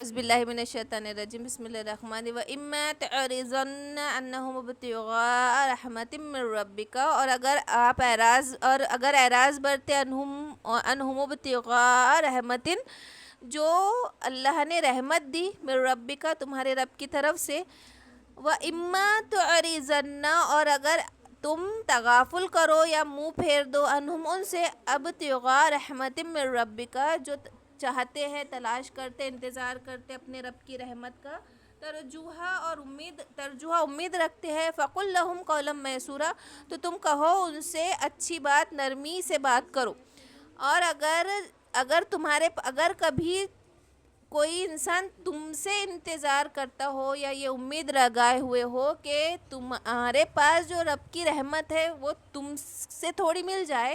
بسم اللہ من الشیطان الرجیم بسم اللہ الرحمن وَإِمَّا تَعْرِضَنَّ عَنْهُمُ ابْتِغَاءَ رَحْمَةٍ مِّن رَّبِّكَ، اور اگر اعراض برتے انہم ابتغاء رحمتن، جو اللہ نے رحمت دی من ربک تمہارے رب کی طرف سے، وَإِمَّا تُعْرِضَنَّ، اور اگر تم تغافل کرو یا منہ پھیر دو انہم ان سے، ابتغاء رحمت من ربک، جو چاہتے ہیں، تلاش کرتے، انتظار کرتے اپنے رب کی رحمت کا، ترجوہا امید رکھتے ہیں، فَقُلْ لَهُمْ قَوْلًا مَيْسُورًا، تو تم کہو ان سے اچھی بات، نرمی سے بات کرو۔ اور اگر کبھی کوئی انسان تم سے انتظار کرتا ہو یا یہ امید لگائے ہوئے ہو کہ تمہارے پاس جو رب کی رحمت ہے وہ تم سے تھوڑی مل جائے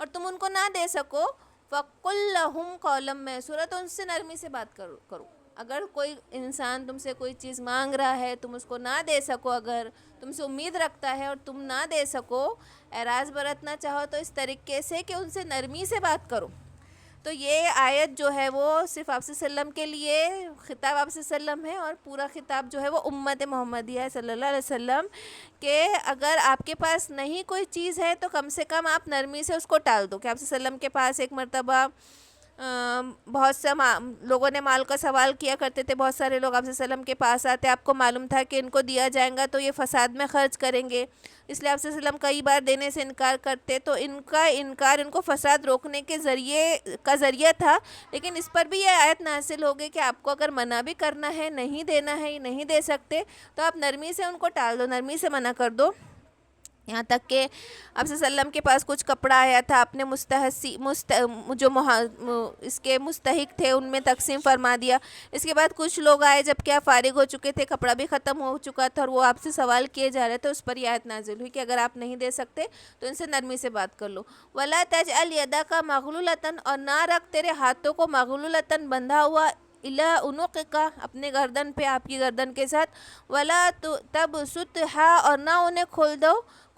اور تم ان کو نہ دے سکو، فَقُلْ لَهُمْ قَوْلًا مَيْسُورًا، تو ان سے نرمی سے بات کرو۔ اگر کوئی انسان تم سے کوئی چیز مانگ رہا ہے، تم اس کو نہ دے سکو، اگر تم سے امید رکھتا ہے اور تم نہ دے سکو، اعراض برتنا چاہو، تو اس طریقے سے کہ ان سے نرمی سے بات کرو۔ تو یہ آیت جو ہے وہ صرف آپ صلی اللہ علیہ وسلم کے لیے خطاب آپ صلی اللہ علیہ وسلم ہے، اور پورا خطاب جو ہے وہ امت محمدیہ صلی اللہ علیہ وسلم، کہ اگر آپ کے پاس نہیں کوئی چیز ہے تو کم سے کم آپ نرمی سے اس کو ٹال دو۔ کہ آپ صلی اللہ علیہ وسلم کے پاس ایک مرتبہ بہت سے لوگوں نے مال کا سوال کیا کرتے تھے، بہت سارے لوگ آپ صلی اللہ علیہ وسلم کے پاس آتے، آپ کو معلوم تھا کہ ان کو دیا جائے گا تو یہ فساد میں خرچ کریں گے، اس لیے آپ صلی اللہ علیہ وسلم کئی بار دینے سے انکار کرتے، تو ان کا انکار ان کو فساد روکنے کے ذریعہ تھا۔ لیکن اس پر بھی یہ آیت نازل ہو گئی کہ آپ کو اگر منع بھی کرنا ہے، نہیں دینا ہے، نہیں دے سکتے، تو آپ نرمی سے ان کو ٹال دو، نرمی سے منع کر دو۔ یہاں تک کہ آپ صلی اللہ علیہ وسلم کے پاس کچھ کپڑا آیا تھا، اپنے اس کے مستحق تھے ان میں تقسیم فرما دیا۔ اس کے بعد کچھ لوگ آئے جب کہ آپ فارغ ہو چکے تھے، کپڑا بھی ختم ہو چکا تھا اور وہ آپ سے سوال کیے جا رہے تھے، اس پر یہ آیت نازل ہوئی کہ اگر آپ نہیں دے سکتے تو ان سے نرمی سے بات کر لو۔ وَلَا تَجْعَلْ يَدَكَ مَغْلُولَةً، اور نہ رکھ تیرے ہاتھوں کو مغلولتاً بندھا ہوا، إِلَىٰ عُنُقِكَ اپنے گردن پہ، آپ کی گردن کے ساتھ، وَلَا تَبْسُطْهَا اور نہ انہیں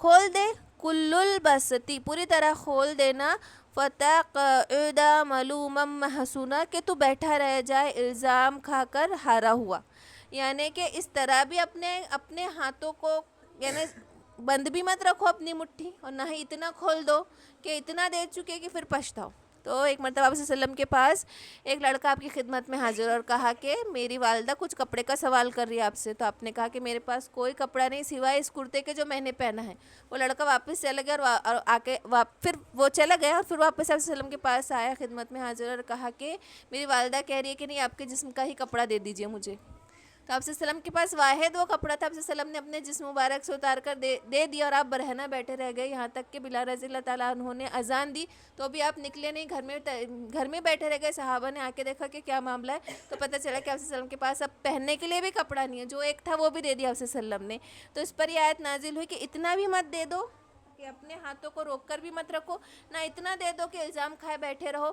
کھول دے، کل البسطی پوری طرح کھول دینا، فَتَقْعُدَ مَلُومًا مَحْسُورًا کہ تو بیٹھا رہ جائے الزام کھا کر ہارا ہوا۔ یعنی کہ اس طرح بھی اپنے ہاتھوں کو یعنی بند بھی مت رکھو اپنی مٹھی، اور نہ ہی اتنا کھول دو کہ اتنا دے چکے کہ پھر پچھتاؤ۔ تو ایک مرتبہ آپ صلی اللہ علیہ وسلم کے پاس ایک لڑکا آپ کی خدمت میں حاضر اور کہا کہ میری والدہ کچھ کپڑے کا سوال کر رہی ہے آپ سے، تو آپ نے کہا کہ میرے پاس کوئی کپڑا نہیں سوائے اس کرتے کے جو میں نے پہنا ہے۔ وہ لڑکا واپس چلا گیا اور پھر وہ چلا گیا اور پھر واپس آپ صلی اللہ علیہ وسلم کے پاس آیا خدمت میں حاضر اور کہا کہ میری والدہ کہہ رہی ہے کہ نہیں، آپ کے جسم کا ہی کپڑا دے دیجئے مجھے۔ تو آپ صلی اللہ علیہ وسلم کے پاس واحد وہ کپڑا تھا، آپ صلی اللہ علیہ وسلم نے اپنے جسم مبارک سے اتار کر دے دیا، اور آپ برہنہ بیٹھے رہ گئے، یہاں تک کہ بلال رضی اللہ تعالیٰ عنہ نے اذان دی تو بھی آپ نکلے نہیں، گھر میں بیٹھے رہ گئے۔ صحابہ نے آ کے دیکھا کہ کیا معاملہ ہے، تو پتہ چلا کہ آپ صلی اللہ علیہ وسلم کے پاس اب پہننے کے لیے بھی کپڑا نہیں ہے، جو ایک تھا وہ بھی دے دیا آپ صلی اللہ علیہ وسلم نے۔ تو اس پر یہ آیت نازل ہوئی کہ اتنا بھی مت دے دو کہ اپنے ہاتھوں کو روک کر بھی مت رکھو، نہ اتنا دے دو کہ الزام کھائے بیٹھے رہو۔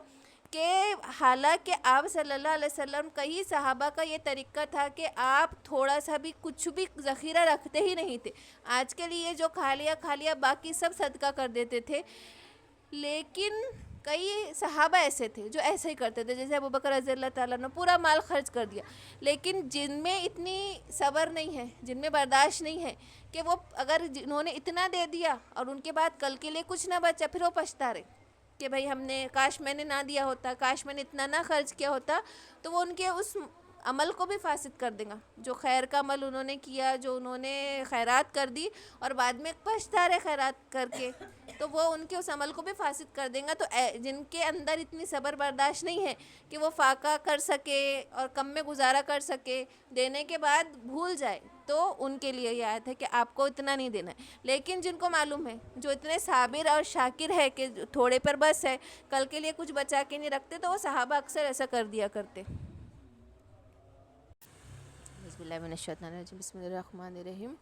کہ حالانکہ آپ صلی اللہ علیہ وسلم، کئی صحابہ کا یہ طریقہ تھا کہ آپ تھوڑا سا بھی کچھ بھی ذخیرہ رکھتے ہی نہیں تھے، آج کے لیے جو کھا لیا باقی سب صدقہ کر دیتے تھے۔ لیکن کئی صحابہ ایسے تھے جو ایسے ہی کرتے تھے، جیسے ابوبکر رضی اللہ تعالیٰ نے پورا مال خرچ کر دیا، لیکن جن میں اتنی صبر نہیں ہے، جن میں برداشت نہیں ہے کہ وہ اگر انہوں نے اتنا دے دیا اور ان کے بعد کل کے لیے کچھ نہ بچا، پھر وہ پچھتا رہے کہ بھئی کاش میں نے نہ دیا ہوتا، کاش میں نے اتنا نہ خرچ کیا ہوتا، تو وہ ان کے اس عمل کو بھی فاسد کر دیں گا، جو خیر کا عمل انہوں نے کیا، جو انہوں نے خیرات کر دی اور بعد میں پچھتا رہے خیرات کر کے، تو وہ ان کے اس عمل کو بھی فاسد کر دیں گا۔ تو جن کے اندر اتنی صبر برداشت نہیں ہے کہ وہ فاقہ کر سکے اور کم میں گزارا کر سکے، دینے کے بعد بھول جائے، تو ان کے لیے یہ آیت ہے کہ آپ کو اتنا نہیں دینا ہے۔ لیکن جن کو معلوم ہے، جو اتنے صابر اور شاکر ہے کہ تھوڑے پر بس ہے، کل کے لیے کچھ بچا کے نہیں رکھتے، تو وہ صحابہ اکثر ایسا کر دیا کرتے۔ بسم اللہ من الشیطان الرجیم بسم اللہ الرحمن الرحیم۔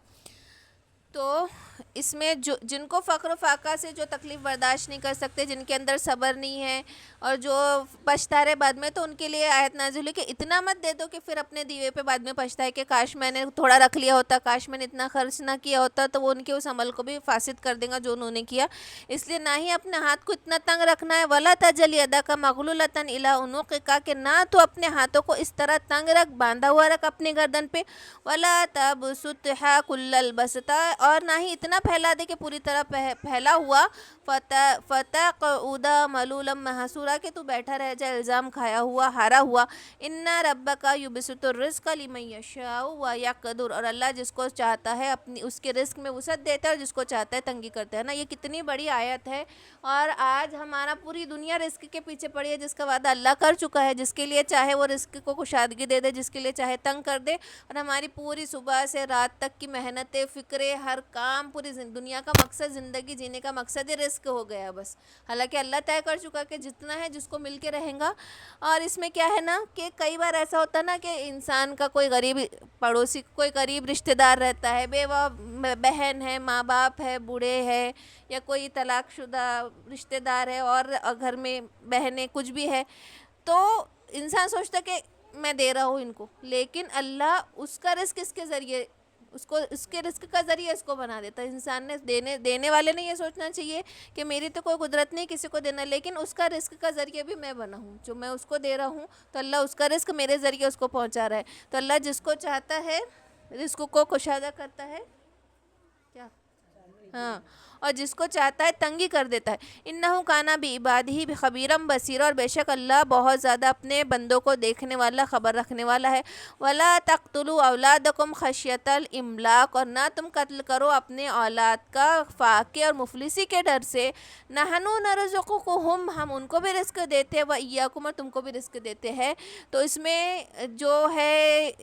تو اس میں جو جن کو فقر و فاقہ سے جو تکلیف برداشت نہیں کر سکتے، جن کے اندر صبر نہیں ہے اور جو پچھتا بعد میں، تو ان کے لیے آیت نازل ہوئی کہ اتنا مت دے دو کہ پھر اپنے دیوے پہ بعد میں پچھتائے کہ کاش میں نے تھوڑا رکھ لیا ہوتا، کاش میں نے اتنا خرچ نہ کیا ہوتا، تو وہ ان کے اس عمل کو بھی فاسد کر دے گا جو انہوں نے کیا. اس لیے نہ ہی اپنے ہاتھ کو اتنا تنگ رکھنا ہے، ولا تجل یدک مغلولۃ الی عنقک، کہ نہ تو اپنے ہاتھوں کو اس طرح تنگ رکھ، باندھا ہوا رکھ اپنے گردن پہ، ولا تبسطھا کل البسط، اور نہ ہی اتنا پھیلا دے کہ پوری طرح پھیلا ہوا، فتقعد ملولا محسورا، کہ تو بیٹھا رہ جائے الزام کھایا ہوا، ہارا ہوا. ان ربک یبسط الرزق لمن یشاء ویقدر، اور اللہ جس کو چاہتا ہے اپنی اس کے رزق میں وسعت دیتا ہے اور جس کو چاہتا ہے تنگی کرتا ہے نا. یہ کتنی بڑی آیت ہے. اور آج ہمارا پوری دنیا رزق کے پیچھے پڑی ہے، جس کا وعدہ اللہ کر چکا ہے. جس کے لیے چاہے وہ رزق کو کشادگی دے دے، جس کے لیے چاہے تنگ کر دے. اور ہماری پوری صبح سے رات تک کی محنتیں، فکریں، ہر کام، پوری دنیا کا مقصد، زندگی جینے کا مقصد ہی رزق ہو گیا بس. حالانکہ اللہ طے کر چکا کہ جتنا ہے جس کو مل کے رہیں گا. اور اس میں کیا ہے نا کہ کئی بار ایسا ہوتا ہے نا کہ انسان کا کوئی غریب پڑوسی، کوئی قریب رشتہ دار رہتا ہے، بیوہ بہن ہے، ماں باپ ہے، بوڑھے ہے، یا کوئی طلاق شدہ رشتہ دار ہے اور گھر میں بہنیں کچھ بھی ہے، تو انسان سوچتا کہ میں دے رہا ہوں ان کو، لیکن اللہ اس کا رزق اس کے ذریعے، اس کے رزق کا ذریعہ اس کو بنا دیتا ہے. انسان نے دینے والے نے یہ سوچنا چاہیے کہ میری تو کوئی قدرت نہیں کسی کو دینا، لیکن اس کا رزق کا ذریعہ بھی میں بنا ہوں. جو میں اس کو دے رہا ہوں تو اللہ اس کا رزق میرے ذریعے اس کو پہنچا رہا ہے. تو اللہ جس کو چاہتا ہے رزق کو کشادہ کرتا ہے، کیا، ہاں، اور جس کو چاہتا ہے تنگی کر دیتا ہے. انہ کان بعبادہ خبیرا بصیرا، اور بے شک اللہ بہت زیادہ اپنے بندوں کو دیکھنے والا، خبر رکھنے والا ہے. ولا تقتلوا اولادکم خشیۃ الاملاق، اور نہ تم قتل کرو اپنے اولاد کا فاقے اور مفلسی کے ڈر سے. نحن نرزقکم، ہم ان کو بھی رزق دیتے ہیں، وایاکم، اور تم کو بھی رزق دیتے ہیں. تو اس میں جو ہے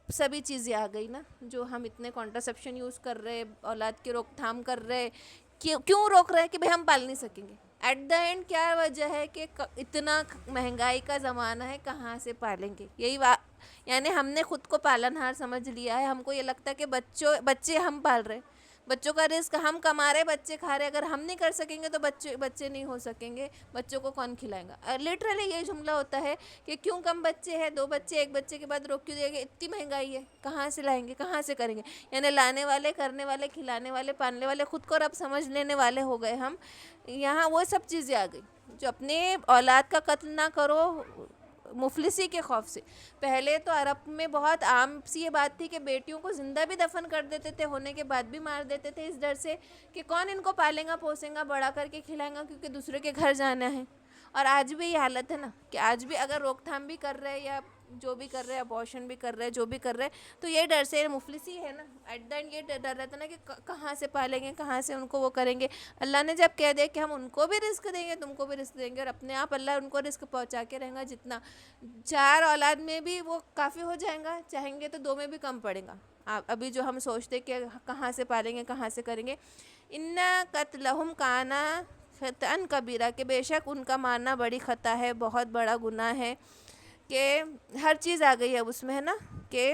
سبھی چیزیں آ گئی نا، جو ہم اتنے کانٹرسیپشن یوز کر رہے، اولاد کی روک تھام کر رہے، کیوں روک رہے؟ کہ بھئی ہم پال نہیں سکیں گے. ایٹ دا اینڈ کیا وجہ ہے کہ اتنا مہنگائی کا زمانہ ہے، کہاں سے پالیں گے؟ یہی یعنی ہم نے خود کو پالن ہار سمجھ لیا ہے. ہم کو یہ لگتا ہے کہ بچے ہم پال رہے، بچوں کا رزق ہم کما رہے، بچے کھا رہے. اگر ہم نہیں کر سکیں گے تو بچے نہیں ہو سکیں گے، بچوں کو کون کھلائیں گا؟ لٹرلی یہ جملہ ہوتا ہے کہ کیوں کم بچے ہیں، 2 بچے، 1 بچے کے بعد روک کیوں دیا گیا؟ اتنی مہنگائی ہے، کہاں سے لائیں گے، کہاں سے کریں گے؟ یعنی لانے والے، کرنے والے، کھلانے والے، پالنے والے، خود کو رب سمجھ لینے والے ہو گئے ہم. یہاں وہ سب چیزیں آ گئی جو اپنے اولاد کا قتل نہ کرو مفلسی کے خوف سے. پہلے تو عرب میں بہت عام سی یہ بات تھی کہ بیٹیوں کو زندہ بھی دفن کر دیتے تھے، ہونے کے بعد بھی مار دیتے تھے، اس ڈر سے کہ کون ان کو پالے گا، پوسے گا، بڑا کر کے کھلائیں گا، کیونکہ دوسرے کے گھر جانا ہے. اور آج بھی یہ حالت ہے نا کہ آج بھی اگر روک تھام بھی کر رہے یا جو بھی کر رہے، ابورشن بھی کر رہے، جو بھی کر رہے، تو یہ ڈر سے مفلسی ہے نا. ایٹ دا اینڈ یہ ڈر رہتا نا کہ کہاں سے پالیں گے، کہاں سے ان کو وہ کریں گے. اللہ نے جب کہہ دیا کہ ہم ان کو بھی رزق دیں گے، تم کو بھی رزق دیں گے، اور اپنے آپ اللہ ان کو رزق پہنچا کے رہیں گا. جتنا 4 اولاد میں بھی وہ کافی ہو جائیں گا، چاہیں گے تو 2 میں بھی کم پڑے گا. ابھی جو ہم سوچتے کہ کہاں سے پالیں گے، کہاں سے کریں گے. ان قتلہم کان خطأ کبیرہ، کہ بے شک ان کا مارنا بڑی خطا ہے، بہت بڑا گناہ ہے. کہ ہر چیز آ گئی ہے اس میں، ہے نا، کہ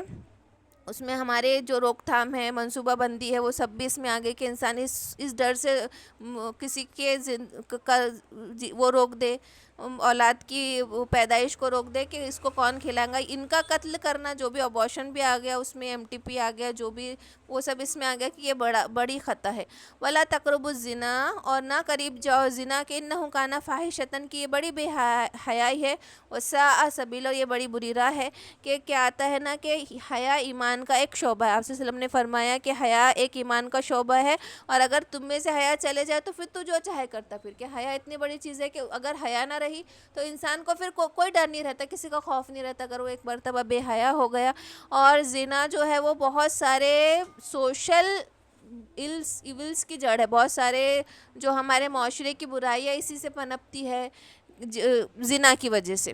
اس میں ہمارے جو روک تھام ہے، منصوبہ بندی ہے، وہ سب بھی اس میں آ گئی کہ انسان اس ڈر سے کسی کے وہ روک دے، اولاد کی پیدائش کو روک دے کہ اس کو کون کھلائیں گا. ان کا قتل کرنا، جو بھی ابورشن بھی آ گیا اس میں، MTP آ گیا، جو بھی وہ سب اس میں آ گیا کہ یہ بڑی خطا ہے. ولا تقربوا الزنا، اور نہ قریب جاؤ زنا کے، انہ کان فاحشۃ، کہ یہ بڑی بے حیائی ہے، وساء سبیلا، یہ بڑی بری راہ ہے. کہ کیا آتا ہے نا کہ حیا ایمان کا ایک شعبہ ہے. آپ صلی اللہ علیہ وسلم نے فرمایا کہ حیا ایک ایمان کا شعبہ ہے، اور اگر تم میں سے حیا چلے جائے تو پھر تو جو چاہے کرتا پھر. کہ حیا اتنی بڑی چیز ہے کہ اگر حیا نہ رہی تو انسان کو پھر کوئی ڈر نہیں رہتا، کسی کا خوف نہیں رہتا اگر وہ ایک مرتبہ بے حیا ہو گیا. اور زنا جو ہے وہ بہت سارے سوشل ایولز کی جڑ ہے. بہت سارے جو ہمارے معاشرے کی برائی ہے اسی سے پنپتی ہے، زنا کی وجہ سے.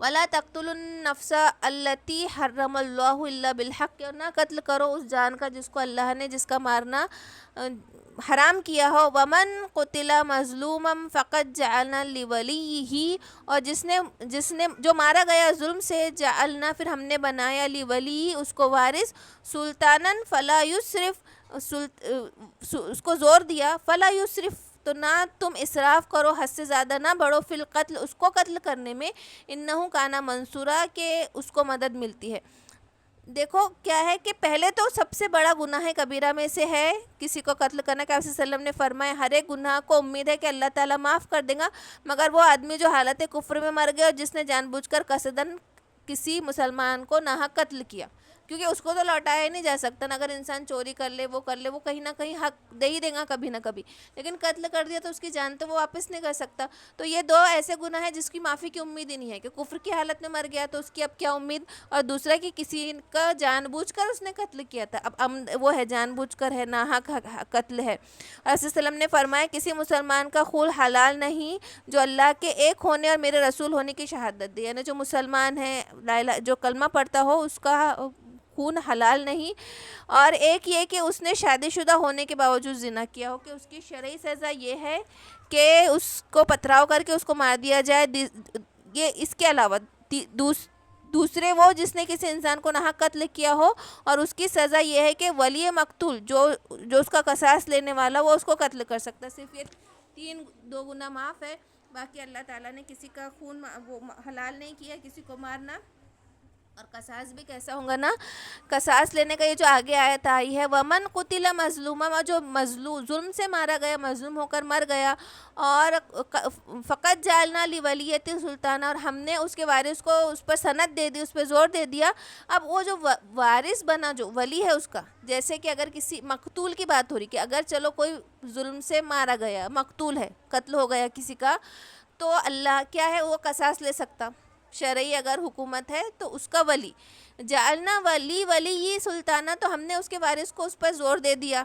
ولا تقتلوا النفس التي حرم اللہ الا بالحق، اور نہ قتل کرو اس جان کا جس کو اللہ نے جس کا مارنا حرام کیا ہو. ومن قتل مظلوما فقد جعلنا لولیہ، اور جس نے جو مارا گیا ظلم سے، جعلنا پھر ہم نے بنایا لولی اس کو وارث، سلطانا فلا یسرف، اس کو زور دیا، فلا یسرف تو نہ تم اسراف کرو، حد سے زیادہ نہ بڑھو، فی القتل اس کو قتل کرنے میں، انہو کانا منصورا کہ اس کو مدد ملتی ہے. دیکھو کیا ہے کہ پہلے تو سب سے بڑا گناہ کبیرہ میں سے ہے کسی کو قتل کرنا، کہ آپ صلی اللہ علیہ وسلم نے فرمایا ہر ایک گناہ کو امید ہے کہ اللہ تعالیٰ معاف کر دے گا، مگر وہ آدمی جو حالت کفر میں مر گیا اور جس نے جان بوجھ کر قصدن کسی مسلمان کو ناحق قتل کیا، کیونکہ اس کو تو لوٹایا ہی نہیں جا سکتا نا. اگر انسان چوری کر لے وہ کہیں نہ کہیں حق دے ہی دے گا کبھی نہ کبھی، لیکن قتل کر دیا تو اس کی جان تو وہ واپس نہیں کر سکتا. تو یہ دو ایسے گناہ ہیں جس کی معافی کی امید ہی نہیں ہے، کہ کفر کی حالت میں مر گیا تو اس کی اب کیا امید، اور دوسرا کہ کسی کا جان بوجھ کر اس نے قتل کیا تھا، اب وہ ہے جان بوجھ کر ہے، ناحق قتل ہے. اور رسول صلی اللہ علیہ وسلم نے فرمایا کسی مسلمان کا خون حلال نہیں جو اللہ کے ایک ہونے اور میرے رسول ہونے کی شہادت دے، یعنی جو مسلمان ہے جو کلمہ پڑھتا ہو اس کا خون حلال نہیں. اور ایک یہ کہ اس نے شادی شدہ ہونے کے باوجود زنا کیا ہو، کہ اس کی شرعی سزا یہ ہے کہ اس کو پتھراؤ کر کے اس کو مار دیا جائے. یہ اس کے علاوہ دوسرے وہ جس نے کسی انسان کو ناحق قتل کیا ہو، اور اس کی سزا یہ ہے کہ ولی مقتول جو اس کا قصاص لینے والا وہ اس کو قتل کر سکتا. صرف یہ دو گناہ معاف ہے، باقی اللہ تعالیٰ نے کسی کا خون وہ حلال نہیں کیا کسی کو مارنا. اور قصاص بھی کیسا ہوگا نا، قصاص لینے کا یہ جو آگے آیت آئی ہے، ومن قتل مظلوما، جو ظلم سے مارا گیا، مظلوم ہو کر مر گیا، اور فقط جعلنا لولیۃ سلطانہ، اور ہم نے اس کے وارث کو اس پر سند دے دی، اس پہ زور دے دیا. اب وہ جو وارث بنا جو ولی ہے اس کا، جیسے کہ اگر کسی مقتول کی بات ہو رہی، کہ اگر چلو کوئی ظلم سے مارا گیا، مقتول ہے، قتل ہو گیا کسی کا، تو اللہ کیا ہے وہ قصاص لے سکتا. شرعی اگر حکومت ہے تو اس کا ولی، جعلنا ولی یہ سلطانہ، تو ہم نے اس کے وارث کو اس پر زور دے دیا،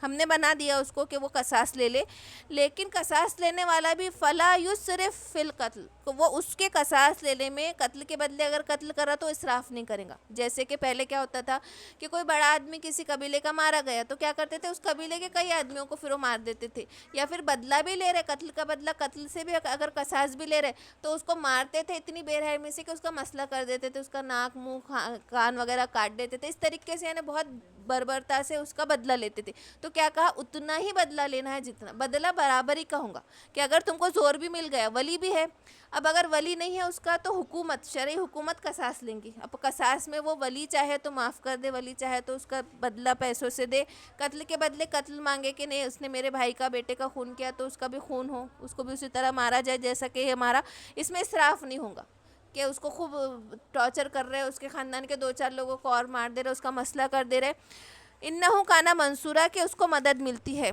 ہم نے بنا دیا اس کو کہ وہ قصاص لے لے. لیکن قصاص لینے والا بھی فلا یسرف فی القتل، وہ اس کے قصاص لینے میں قتل کے بدلے اگر قتل کرا تو اسراف نہیں کرے گا. جیسے کہ پہلے کیا ہوتا تھا کہ کوئی بڑا آدمی کسی قبیلے کا مارا گیا تو کیا کرتے تھے، اس قبیلے کے کئی آدمیوں کو پھر وہ مار دیتے تھے، یا پھر بدلہ بھی لے رہے، قتل کا بدلہ، قتل سے بھی اگر قصاص بھی لے رہے تو اس کو مارتے تھے اتنی بے رحمی سے کہ اس کا مسئلہ کر دیتے تھے، اس کا ناک منہ کان وغیرہ کاٹ دیتے تھے. اس طریقے سے یعنی بہت بربرتا سے اس کا بدلہ لیتے تھے. تو کیا کہا اتنا ہی بدلہ لینا ہے جتنا بدلہ برابر ہی کا ہوگا، کہ اگر تم کو زور بھی مل گیا، ولی بھی ہے، اب اگر ولی نہیں ہے اس کا تو حکومت، شرعی حکومت قصاص لیں گی. اب قصاص میں وہ ولی چاہے تو معاف کر دے، ولی چاہے تو اس کا بدلہ پیسوں سے دے، قتل کے بدلے قتل مانگے کہ نہیں اس نے میرے بھائی کا بیٹے کا خون کیا تو اس کا بھی خون ہو، اس کو بھی اسی طرح مارا جائے جیسا کہ یہ مارا. اس میں اسراف نہیں ہوگا کہ اس کو خوب ٹارچر کر رہے، اس کے خاندان کے 2-4 لوگوں کو اور مار دے رہے، اس کا مسئلہ کر دے رہے. انہو کانا منصورا کہ اس کو مدد ملتی ہے.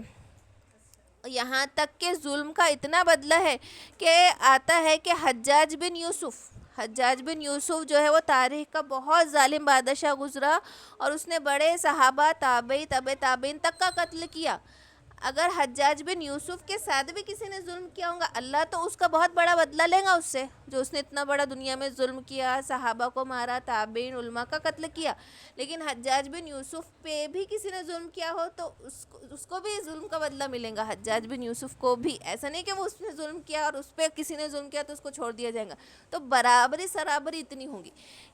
یہاں تک کہ ظلم کا اتنا بدلہ ہے کہ آتا ہے کہ حجاج بن یوسف جو ہے وہ تاریخ کا بہت ظالم بادشاہ گزرا، اور اس نے بڑے صحابہ، تابعی، تابعین تک کا قتل کیا. اگر حجاج بن یوسف کے ساتھ بھی کسی نے ظلم کیا ہوگا، اللہ تو اس کا بہت بڑا بدلہ لے گا اس سے، جو اس نے اتنا بڑا دنیا میں ظلم کیا، صحابہ کو مارا، تابعین، علماء کا قتل کیا. لیکن حجاج بن یوسف پہ بھی کسی نے ظلم کیا ہو تو اس کو بھی ظلم کا بدلہ ملے گا. حجاج بن یوسف کو بھی، ایسا نہیں کہ وہ اس نے ظلم کیا اور اس پہ کسی نے ظلم کیا تو اس کو چھوڑ دیا جائے گا. تو برابری سرابری اتنی ہوگی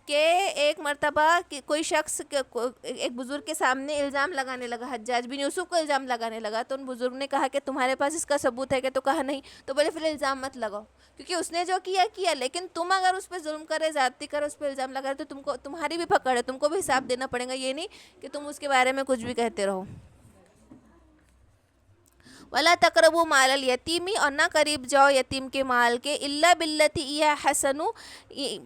کہ ایک مرتبہ کوئی شخص ایک بزرگ کے سامنے الزام لگانے لگا، حجاج بن یوسف کو الزام لگانے لگا، تو ان بزرگ نے کہا کہ تمہارے پاس اس کا ثبوت ہے کہ، تو کہا نہیں. تو بولے پھر الزام مت لگاؤ، کیونکہ اس نے جو کیا، لیکن تم اگر اس پہ ظلم کرے، زیادتی کرے، اس پہ الزام لگا رہے تو تمہاری بھی پکڑ ہے، تم کو بھی حساب دینا پڑے گا. یہ نہیں کہ تم اس کے بارے میں کچھ بھی کہتے رہو. ولا تقربوا مال الیتیم، اور نہ قریب جاؤ یتیم کے مال کے، الا باللتی ہی حسن،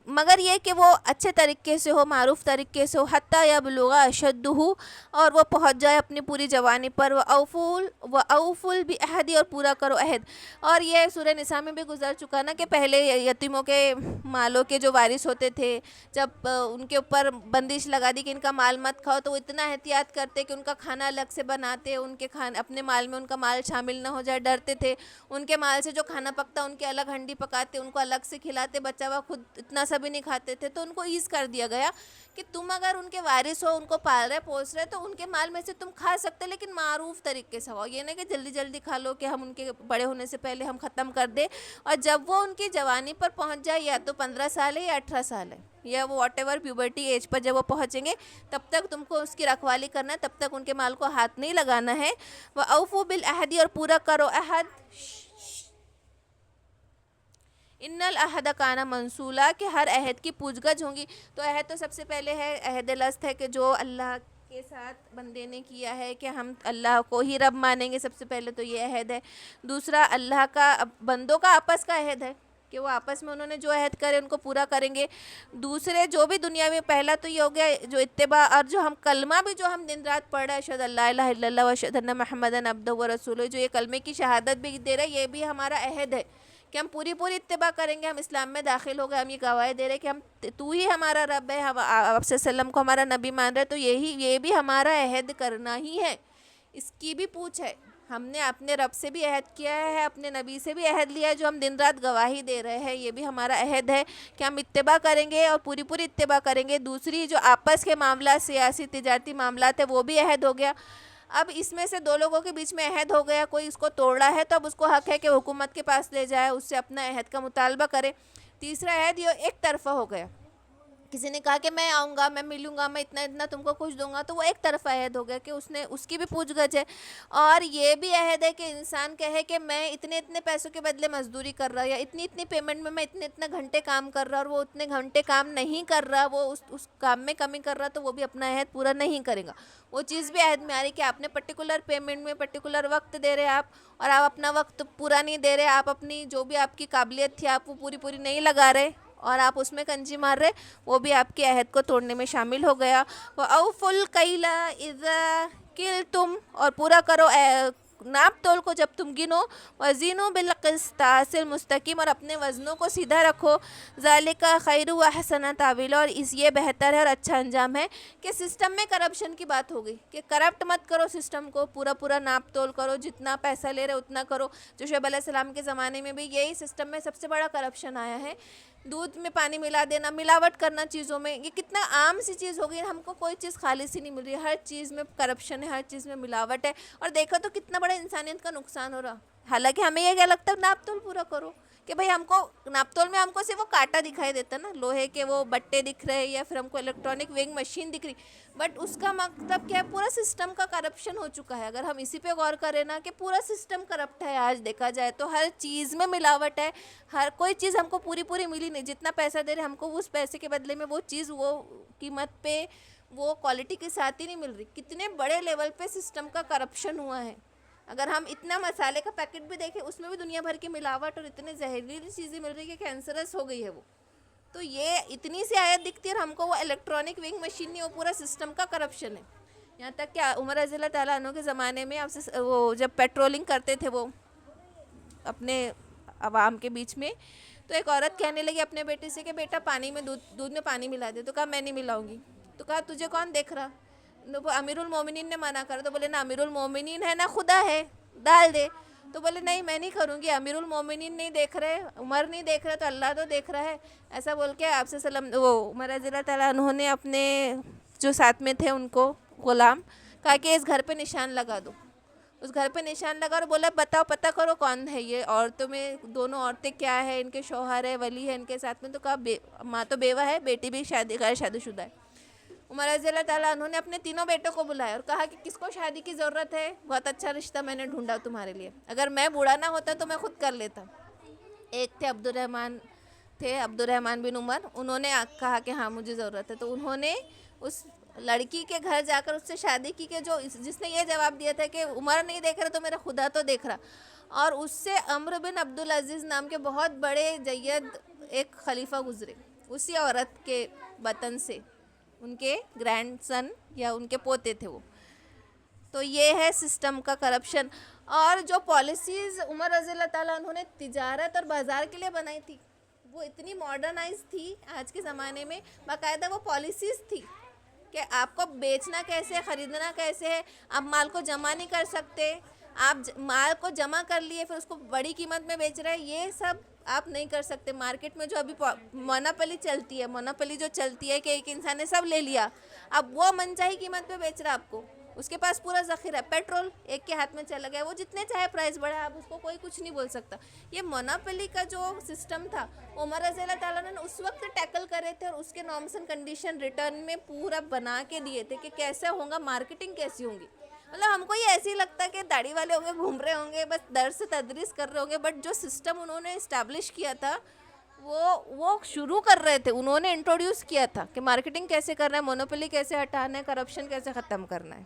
مگر یہ کہ وہ اچھے طریقے سے ہو، معروف طریقے سے ہو، حتی یبلغ اشدہ، اور وہ پہنچ جائے اپنی پوری جوانی پر، واوفوا بعہدی، اور پورا کرو عہد. اور یہ سورہ نساء میں بھی گزر چکا نا کہ پہلے یتیموں کے مالوں کے جو وارث ہوتے تھے، جب ان کے اوپر بندش لگا دی کہ ان کا مال مت کھاؤ، تو وہ اتنا احتیاط کرتے کہ ان کا کھانا الگ سے بناتے، ان کے اپنے مال میں ان کا مال شامل نہ ہو جائے ڈرتے تھے. ان کے مال سے جو کھانا پکتا ان کے الگ ہنڈی پکاتے, ان کو الگ سے کھلاتے, بچہ وہ خود اتنا سا بھی نہیں کھاتے تھے. تو ان کو ایز کر دیا گیا کہ تم اگر ان کے وارث ہو, ان کو پال رہے پوس رہے, تو ان کے مال میں سے تم کھا سکتے, لیکن معروف طریقے سے ہو, یہ نہیں کہ جلدی جلدی کھا لو کہ ہم ان کے بڑے ہونے سے پہلے ہم ختم کر دیں. اور جب وہ ان کی جوانی پر پہنچ جائے, یا تو 15 سال ہے یا 18 سال ہے, یا وہ واٹ ایور پیوبرٹی ایج پر جب وہ پہنچیں گے, تب تک تم کو اس کی رکھوالی کرنا ہے, تب تک ان کے مال کو ہاتھ نہیں لگانا ہے. وَأَوْفُوا بِالْعَهْدِ, اور پورا کرو عہد. ان العہد کان منصولا, کہ ہر عہد کی پوچھ گچھ ہوں گی. تو عہد تو سب سے پہلے ہے عہد الست ہے, کہ جو اللہ کے ساتھ بندے نے کیا ہے کہ ہم اللہ کو ہی رب مانیں گے. سب سے پہلے تو یہ عہد ہے. دوسرا اللہ کا بندوں کا آپس کا عہد ہے کہ وہ آپس میں انہوں نے جو عہد کرے ان کو پورا کریں گے. دوسرے جو بھی دنیا میں, پہلا تو یہ ہو گیا جو اتباع, اور جو ہم کلمہ بھی جو ہم دن رات پڑھ رہے ہیں, اشہد ان لا الہ الا اللہ واشہد ان محمدًا عبدہ ورسولہ, جو یہ کلمے کی شہادت بھی دے رہے, یہ بھی ہمارا عہد ہے کہ ہم پوری اتباع کریں گے. ہم اسلام میں داخل ہو گئے, ہم یہ گواہی دے رہے کہ ہم تو ہی ہمارا رب ہے, ہم آپ صلی اللہ علیہ وسلم کو ہمارا نبی مان رہے, تو یہ بھی ہمارا عہد کرنا ہی ہے. اس کی بھی پوچھ ہے. ہم نے اپنے رب سے بھی عہد کیا ہے, اپنے نبی سے بھی عہد لیا ہے, جو ہم دن رات گواہی دے رہے ہیں, یہ بھی ہمارا عہد ہے کہ ہم اتباع کریں گے اور پوری اتباع کریں گے. دوسری جو آپس کے معاملات, سیاسی تجارتی معاملات ہے, وہ بھی عہد ہو گیا. اب اس میں سے دو لوگوں کے بیچ میں عہد ہو گیا, کوئی اس کو توڑ رہا ہے تو اب اس کو حق ہے کہ حکومت کے پاس لے جائے, اس سے اپنا عہد کا مطالبہ کرے. تیسرا عہد یہ ایک طرفہ ہو گیا, کسی نے کہا کہ میں آؤں گا, میں ملوں گا, میں اتنا تم کو کچھ دوں گا, تو وہ ایک طرفہ عہد ہو گیا کہ اس کی بھی پوچھ گچھ ہے. اور یہ بھی عہد ہے کہ انسان کہے کہ میں اتنے پیسوں کے بدلے مزدوری کر رہا, یا اتنی پیمنٹ میں اتنے گھنٹے کام کر رہا, اور وہ اتنے گھنٹے کام نہیں کر رہا, وہ اس کام میں کمی کر رہا, تو وہ بھی اپنا عہد پورا نہیں کرے گا. وہ چیز بھی عہد میں آ رہی کہ آپ نے پرٹیکولر پیمنٹ میں پرٹیکولر وقت دے رہے آپ, اور آپ اپنا وقت پورا نہیں دے رہے, آپ اپنی جو بھی آپ کی قابلیت تھی آپ وہ پوری نہیں لگا رہے, اور آپ اس میں کنجی مار رہے, وہ بھی آپ کے عہد کو توڑنے میں شامل ہو گیا. وَأَوْفُوا الْكَيْلَ إِذَا كِلْتُمْ, اور پورا کرو ناپ تول کو جب تم گنو. وَزِنُوا بِالْقِسْطَاسِ الْمُسْتَقِيمِ, اور اپنے وزنوں کو سیدھا رکھو. ذَلِكَ خَيْرٌ وَأَحْسَنُ تَأْوِيلًا, اور یہ بہتر ہے اور اچھا انجام ہے. کہ سسٹم میں کرپشن کی بات ہو گئی کہ کرپٹ مت کرو سسٹم کو, پورا ناپ تول کرو, جتنا پیسہ لے رہے اتنا کرو. جو شعیب علیہ السلام کے زمانے میں بھی یہی سسٹم میں سب سے بڑا کرپشن آیا ہے. دودھ میں پانی ملا دینا, ملاوٹ کرنا چیزوں میں, یہ کتنا عام سی چیز ہو گئی. ہم کو کوئی چیز خالص ہی نہیں مل رہی, ہر چیز میں کرپشن ہے, ہر چیز میں ملاوٹ ہے, اور دیکھو تو کتنا بڑا انسانیت کا نقصان ہو رہا. حالانکہ ہمیں یہ کیا لگتا ہے, ناپ تول پورا کرو, کہ بھئی ہم کو ناپ تول میں ہم کو صرف وہ کانٹا دکھائی دیتا نا, لوہے کے وہ بٹے دکھ رہے, یا پھر ہم کو الیکٹرانک ویئنگ مشین دکھ رہی, بٹ اس کا مطلب کیا ہے, پورا سسٹم کا کرپشن ہو چکا ہے. اگر ہم اسی پہ غور کریں نا کہ پورا سسٹم کرپٹ ہے, آج دیکھا جائے تو ہر چیز میں ملاوٹ ہے, ہر کوئی چیز ہم کو پوری ملی نہیں. جتنا پیسہ دے رہے ہم کو اس پیسے کے بدلے میں وہ چیز وہ قیمت پہ وہ کوالٹی کے ساتھ ہی نہیں مل رہی. کتنے بڑے لیول پہ سسٹم کا کرپشن ہوا ہے. اگر ہم اتنا مسالے کا پیکٹ بھی دیکھیں, اس میں بھی دنیا بھر کی ملاوٹ اور اتنے زہریلی چیزیں مل رہی ہے کہ کینسرس ہو گئی ہے وہ. تو یہ اتنی سی آیت دکھتی ہے اور ہم کو وہ الیکٹرانک وینگ مشین نہیں, وہ پورا سسٹم کا کرپشن ہے. یہاں تک کہ عمر رضی اللہ تعالیٰ عنہ کے زمانے میں وہ جب پیٹرولنگ کرتے تھے وہ اپنے عوام کے بیچ میں, تو ایک عورت کہنے لگی اپنے بیٹے سے کہ بیٹا پانی میں دودھ میں پانی ملا دے. تو کہا میں نہیں ملاؤں گی. تو کہا تجھے کون دیکھ رہا, امیر المومنین نے منع کرا. تو بولے نہ امیر المومنین ہے نہ خدا ہے, ڈال دے. تو بولے نہیں میں نہیں کروں گی, امیر المومنین نہیں دیکھ رہے, عمر نہیں دیکھ رہے, تو اللہ تو دیکھ رہا ہے. ایسا بول کے آپ صلی اللہ علیہ وسلم, وہ عمر رضی اللہ تعالیٰ عنہ نے اپنے جو ساتھ میں تھے ان کو غلام کہا کہ اس گھر پہ نشان لگا دو. اس گھر پہ نشان لگا اور بولا بتاؤ پتہ کرو کون ہے یہ عورتوں میں, دونوں عورتیں کیا ہے, ان کے شوہر ہے, ولی ہے ان کے ساتھ میں. تو کہا ماں تو بیوہ ہے, بیٹی بھی غیر شادی شدہ ہے. عمر رضی اللہ تعالیٰ عنہ نے اپنے تینوں بیٹوں کو بلایا اور کہا کہ کس کو شادی کی ضرورت ہے, بہت اچھا رشتہ میں نے ڈھونڈا تمہارے لیے, اگر میں بوڑھا نہ ہوتا تو میں خود کر لیتا. ایک تھے عبد الرحمن بن عمر, انہوں نے کہا کہ ہاں مجھے ضرورت ہے. تو انہوں نے اس لڑکی کے گھر جا کر اس سے شادی کی, کہ جس نے یہ جواب دیا تھا کہ عمر نہیں دیکھ رہا تو میرا خدا تو دیکھ رہا. اور اس سے عمرو بن عبدالعزیز نام کے بہت بڑے جید ایک خلیفہ گزرے اسی عورت کے وطن سے, ان کے گرینڈ سن یا ان کے پوتے تھے وہ. تو یہ ہے سسٹم کا کرپشن. اور جو پالیسیز عمر رضی اللہ تعالیٰ عنہ نے تجارت اور بازار کے لیے بنائی تھی, وہ اتنی ماڈرنائز تھی آج کے زمانے میں. باقاعدہ وہ پالیسیز تھی کہ آپ کو بیچنا کیسے ہے, خریدنا کیسے ہے, آپ مال کو جمع نہیں کر سکتے, آپ مال کو جمع کر لیے پھر اس کو بڑی قیمت میں بیچ رہے ہیں، یہ سب آپ نہیں کر سکتے. مارکیٹ میں جو ابھی مونوپلی چلتی ہے، مونوپلی جو چلتی ہے کہ ایک انسان نے سب لے لیا، اب وہ منچاہی قیمت پہ بیچ رہا ہے آپ کو. اس کے پاس پورا ذخیرہ ہے، پیٹرول ایک کے ہاتھ میں چلا گیا، وہ جتنے چاہے پرائز بڑھا، اب اس کو کوئی کچھ نہیں بول سکتا. یہ مونوپلی کا جو سسٹم تھا عمر رضی اللہ تعالیٰ نے اس وقت ٹیکل کرے تھے، اور اس کے نارمس اینڈ کنڈیشن ریٹرن میں پورا بنا کے دیے تھے کہ کیسے ہوگا، مارکیٹنگ کیسی ہوں گی. مطلب ہم کو یہ ایسے ہی لگتا ہے کہ داڑھی والے ہوں گے، گھوم رہے ہوں گے، بس درس تدریس کر رہے ہوں گے، بٹ جو سسٹم انہوں نے اسٹیبلش کیا تھا وہ شروع کر رہے تھے، انہوں نے انٹروڈیوس کیا تھا کہ مارکیٹنگ کیسے کرنا ہے، مونوپلی کیسے ہٹانا ہے، کرپشن کیسے ختم کرنا ہے.